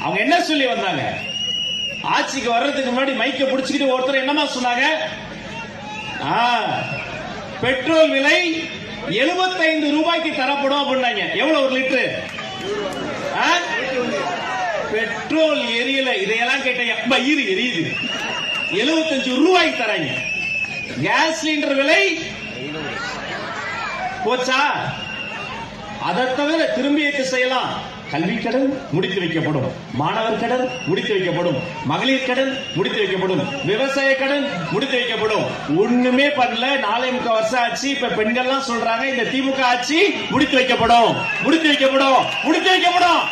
அவங்க என்ன சொல்லி வந்தாங்க? ஆட்சிக்கு வர்றதுக்கு முன்னாடி மைக்க பிடிச்சுக்கிட்டு ஒருத்தர் என்னமா சொன்னாங்க? பெட்ரோல் விலை 75 ரூபாய்க்கு தரப்படும் அப்படின்னாங்க. எவ்வளவு ஒரு லிட்டர் பெட்ரோல் எரியல. இதையெல்லாம் கேட்டேன், வயிறு எரியுது. 75 ரூபாய்க்கு தராங்க. கேஸ் சிலிண்டர் விலை போச்சா? அதை தவிர திரும்பி செய்யலாம். கல்வி கடன் முடித்து வைக்கப்படும், மாணவர் கடன் முடித்து வைக்கப்படும், மகளிர் கடன் முடித்து வைக்கப்படும், விவசாய கடன் முடித்து வைக்கப்படும். ஒண்ணுமே பண்ணல. 4.25 வருஷம் ஆச்சு. இப்ப பெண்கள்லாம் சொல்றாங்க இந்த திமுக ஆட்சி முடித்து வைக்கப்படும், முடித்து வைக்கப்படும், முடித்து வைக்கப்படும்.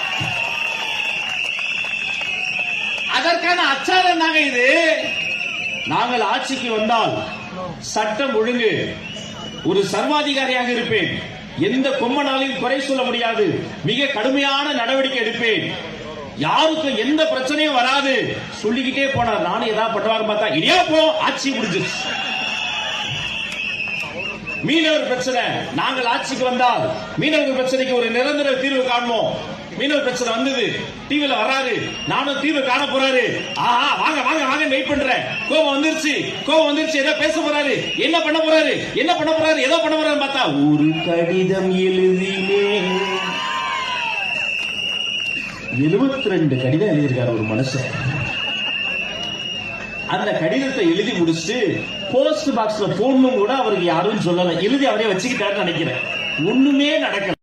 அதற்கான அச்சாரம் தாங்க இது. நாங்கள் ஆட்சிக்கு வந்தால் சட்டம் ஒழுங்கு, ஒரு சர்வாதிகாரியாக இருப்பேன். எந்த கொம்மனாலையும் குறை சொல்ல முடியாது. மிக கடுமையான நடவடிக்கை எடுப்பேன். யாருக்கும் எந்த பிரச்சனையும் வராது சொல்லிக்கிட்டே போனார். நானும் ஏதாவது பண்ணுவாங்க பார்த்தா இடியாப்போ ஆட்சி முடிஞ்சிருச்சு. மீனவர் பிரச்சனை, நாங்கள் ஆட்சிக்கு வந்தால் மீனவர் பிரச்சனைக்கு ஒரு நிரந்தர தீர்வு காண்போம். மீனவர் பிரச்சனை வந்தது, டிவில வராரு, நானும் தீர்வு காண போறாரு. ஆஹா வாங்க வாங்க வாங்க வெயிட் பண்றேன். கோபம் வந்துருச்சு, கோபம் வந்துருச்சு. ஏதோ பேச போறாரு, என்ன பண்ண போறாரு, என்ன பண்ண போறாரு, ஏதோ பண்ண போறாரு பார்த்தா ஒரு கடிதம் எழுதினே. 72 கடிதம் எழுதியிருக்காரு ஒரு மனுஷன். அந்த கடிதத்தை எழுதி முடிச்சுட்டு போஸ்ட் பாக்ஸ்ல போடணும் கூட அவருக்கு யாரும் சொல்லல. எழுதி அவரே வச்சுக்கிட்டாருன்னு நினைக்கிறேன். ஒண்ணுமே நடக்கல.